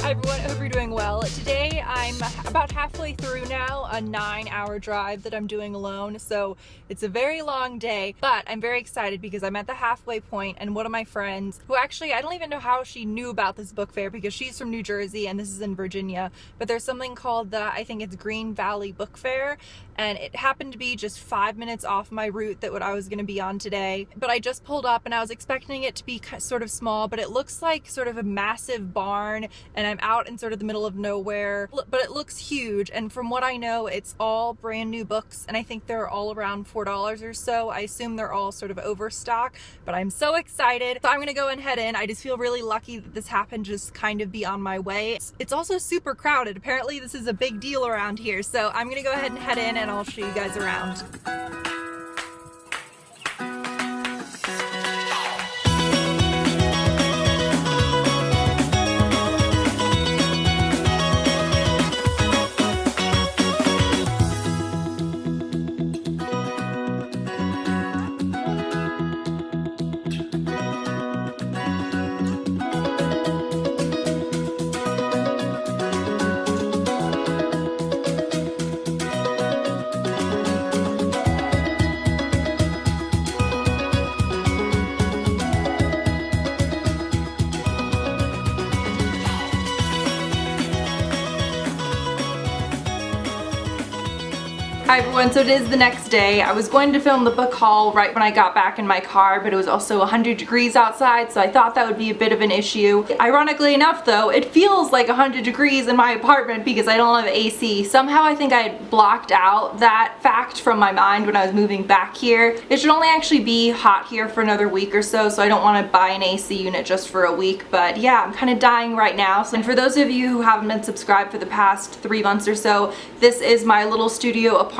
Hi everyone, I hope you're doing well. Today I'm about halfway through now, a 9-hour drive that I'm doing alone, so it's a very long day, but I'm very excited because I'm at the halfway point and one of my friends, who actually, I don't even know how she knew about this book fair because she's from New Jersey and this is in Virginia, but there's something called the, I think it's Green Valley Book Fair, and it happened to be just 5 minutes off my route that what I was going to be on today, but I just pulled up and I was expecting it to be sort of small, but it looks like sort of a massive barn, and I'm out in sort of the middle of nowhere, but it looks huge, and from what I know it's all brand new books, and I think they're all around $4 or so. I assume they're all sort of overstock, but I'm so excited, so I'm gonna go and head in. I just feel really lucky that this happened just kind of be on my way. It's also super crowded. Apparently this is a big deal around here, so I'm gonna go ahead and head in and I'll show you guys around. Hi everyone, so it is the next day. I was going to film the book haul right when I got back in my car, but it was also 100 degrees outside, so I thought that would be a bit of an issue. Ironically enough though, it feels like 100 degrees in my apartment because I don't have AC. Somehow I think I had blocked out that fact from my mind when I was moving back here. It should only actually be hot here for another week or so, so I don't want to buy an AC unit just for a week, but yeah, I'm kind of dying right now. And for those of you who haven't been subscribed for the past 3 months or so, this is my little studio apartment.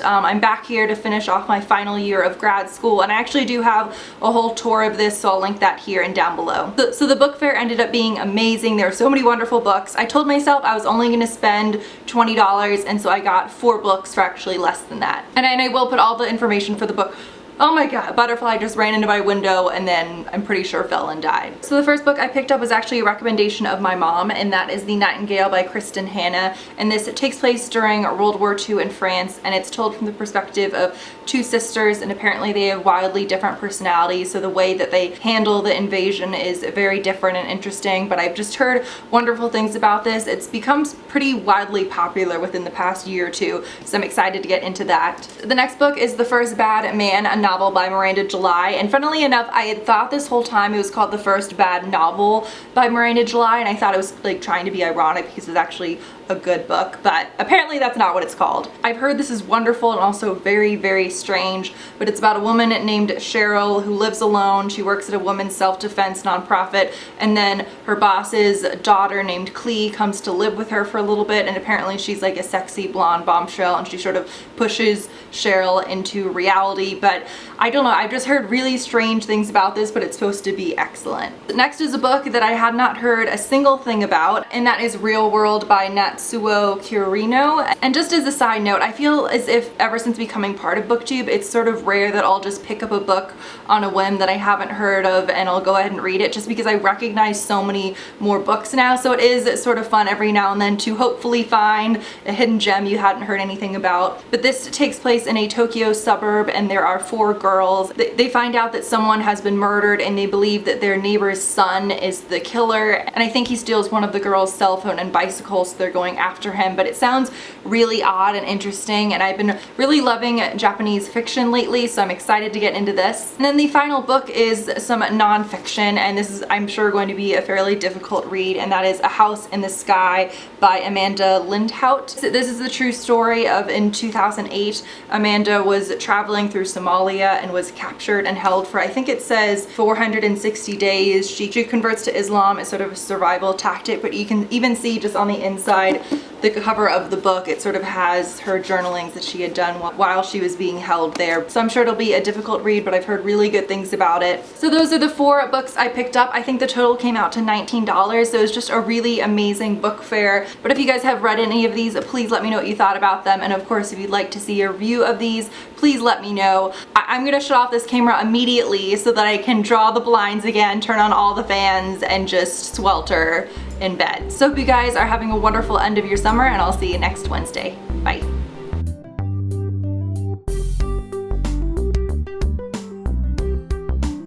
I'm back here to finish off my final year of grad school, and I actually do have a whole tour of this, so I'll link that here and down below. So the book fair ended up being amazing. There were so many wonderful books. I told myself I was only going to spend $20, and so I got 4 books for actually less than that. And I will put all the information for the book. Oh my god, a butterfly just ran into my window and then I'm pretty sure fell and died. So the first book I picked up was actually a recommendation of my mom, and that is The Nightingale by Kristen Hanna. And this, it takes place during World War II in France, and it's told from the perspective of 2 sisters, and apparently they have wildly different personalities, so the way that they handle the invasion is very different and interesting, but I've just heard wonderful things about this. It's become pretty widely popular within the past year or two, so I'm excited to get into that. The next book is The First Bad Man, a novel by Miranda July, and funnily enough I had thought this whole time it was called The First Bad Novel by Miranda July, and I thought it was like trying to be ironic because it's actually a good book, but apparently that's not what it's called. I've heard this is wonderful and also very, very strange, but it's about a woman named Cheryl who lives alone. She works at a women's self-defense nonprofit, and then her boss's daughter named Clee comes to live with her for a little bit, and apparently she's like a sexy blonde bombshell, and she sort of pushes Cheryl into reality, but I don't know, I've just heard really strange things about this, but it's supposed to be excellent. Next is a book that I had not heard a single thing about, and that is Real World by Natsuo Kirino. And just as a side note, I feel as if ever since becoming part of BookTube, it's sort of rare that I'll just pick up a book on a whim that I haven't heard of and I'll go ahead and read it, just because I recognize so many more books now, so it is sort of fun every now and then to hopefully find a hidden gem you hadn't heard anything about. But this takes place in a Tokyo suburb, and there are 4 girls. They find out that someone has been murdered, and they believe that their neighbor's son is the killer, and I think he steals one of the girls' cell phone and bicycle, so they're going after him. But it sounds really odd and interesting, and I've been really loving Japanese fiction lately, so I'm excited to get into this. And then the final book is some nonfiction, and this is, I'm sure, going to be a fairly difficult read, and that is A House in the Sky by Amanda Lindhout. This is the true story of, in 2008, Amanda was traveling through Somalia and was captured and held for, I think it says, 460 days. She converts to Islam as sort of a survival tactic, but you can even see just on the inside, the cover of the book, it sort of has her journalings that she had done while she was being held there. So I'm sure it'll be a difficult read, but I've heard really good things about it. So those are the 4 books I picked up. I think the total came out to $19, so it was just a really amazing book fair. But if you guys have read any of these, please let me know what you thought about them, and of course if you'd like to see a review of these, please let me know. I'm gonna shut off this camera immediately so that I can draw the blinds again, turn on all the fans, and just swelter in bed. So hope you guys are having a wonderful end of your summer, and I'll see you next Wednesday. Bye.